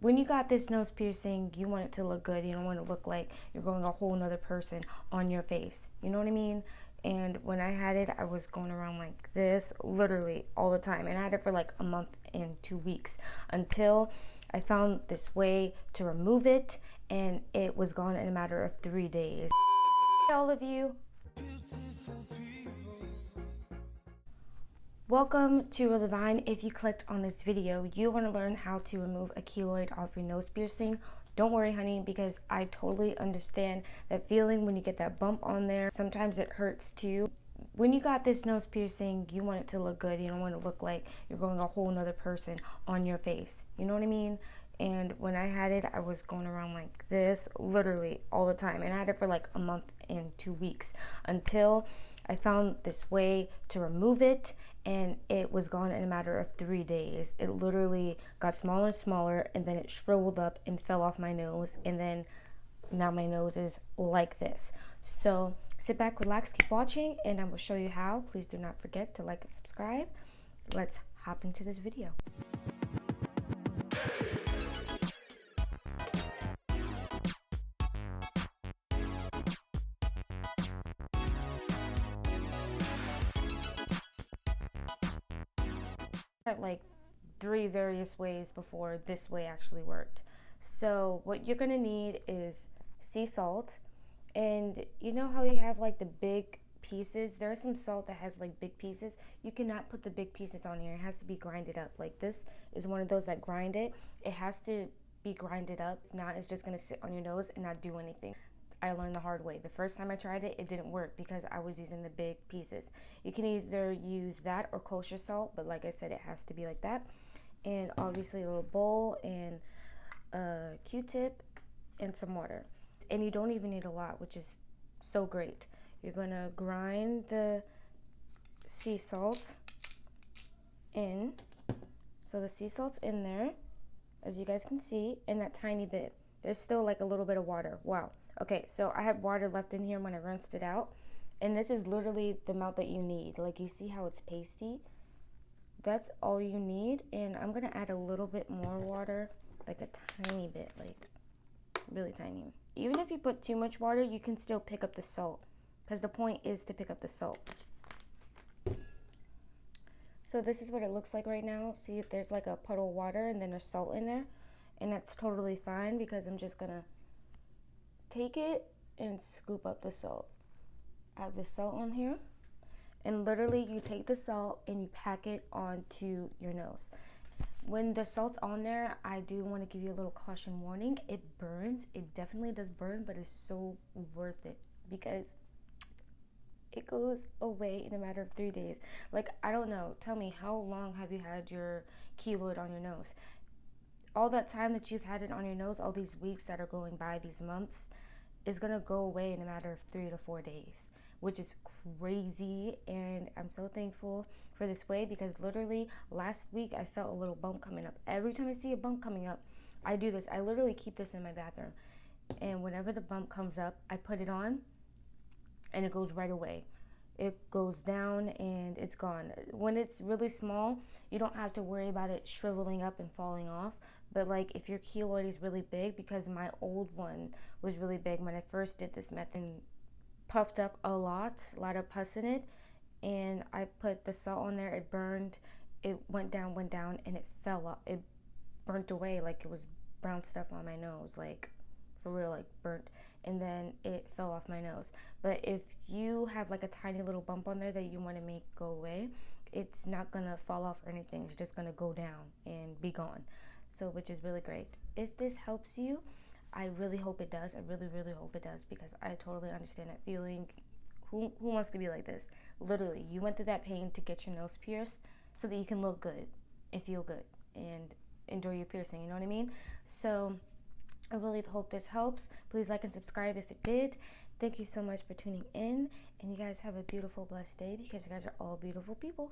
When you got this nose piercing, you want it to look good. You don't want it to look like you're growing a whole nother person on your face. You know what I mean? And when I had it, I was going around like this literally all the time. And I had it for like a month and 2 weeks until I found this way to remove it, and it was gone in a matter of 3 days. All of you, welcome to Divyne. If you clicked on this video, you want to learn how to remove a keloid off your nose piercing. Don't worry, honey, because I totally understand that feeling when you get that bump on there. Sometimes it hurts too. When you got this nose piercing, you want it to look good. You don't want it to look like you're growing a whole nother person on your face. You know what I mean? And when I had it, I was going around like this literally all the time. And I had it for like a month and 2 weeks until I found this way to remove it, and it was gone in a matter of 3 days. It literally got smaller and smaller, and then it shriveled up and fell off my nose, and then now my nose is like this. So sit back, relax, keep watching, and I will show you how. Please do not forget to like and subscribe. Let's hop into this video. Like 3 various ways before this way actually worked. So what you're gonna need is sea salt, and you know how you have like the big pieces? There's some salt that has like big pieces. You cannot put the big pieces on here. It has to be grinded up. Like this is one of those that grind it. It has to be grinded up. If not, it's just gonna sit on your nose and not do anything. I learned the hard way. The first time I tried it, it didn't work because I was using the big pieces. You can either use that or kosher salt, but like I said, it has to be like that. And obviously a little bowl and a Q-tip and some water. And you don't even need a lot, which is so great. You're gonna grind the sea salt in. So the sea salt's in there, as you guys can see, in that tiny bit. There's still like a little bit of water. Wow. Okay, so I have water left in here when I rinsed it out, and this is literally the amount that you need. Like, you see how it's pasty? That's all you need, and I'm gonna add a little bit more water, like a tiny bit, like really tiny. Even if you put too much water, you can still pick up the salt, because the point is to pick up the salt. So this is what it looks like right now. See, if there's like a puddle of water and then there's salt in there, and that's totally fine because I'm just gonna take it and scoop up the salt. I have the salt on here, and literally you take the salt and you pack it onto your nose. When the salt's on there, I do want to give you a little caution warning. It burns. It definitely does burn, but it's so worth it because it goes away in a matter of 3 days. Like, I don't know. Tell me, how long have you had your keloid on your nose? All that time that you've had it on your nose, all these weeks that are going by, these months, is gonna go away in a matter of 3 to 4 days, which is crazy. And I'm so thankful for this way because literally last week I felt a little bump coming up. Every time I see a bump coming up, I do this. I literally keep this in my bathroom, and whenever the bump comes up, I put it on and it goes right away. It goes down and it's gone. When it's really small, you don't have to worry about it shriveling up and falling off. But like if your keloid is really big, because my old one was really big when I first did this method, and puffed up a lot of pus in it, and I put the salt on there, it burned, it went down, and it fell up. It burnt away like it was brown stuff on my nose, like for real, like burnt, and then it fell off my nose. But if you have like a tiny little bump on there that you want to make go away, it's not gonna fall off or anything. It's just gonna go down and be gone. So, which is really great. If this helps you, I really hope it does. I really, really hope it does, because I totally understand that feeling. Who wants to be like this? Literally, you went through that pain to get your nose pierced so that you can look good and feel good and enjoy your piercing. You know what I mean? So I really hope this helps. Please like and subscribe if it did. Thank you so much for tuning in, and you guys have a beautiful, blessed day, because you guys are all beautiful people.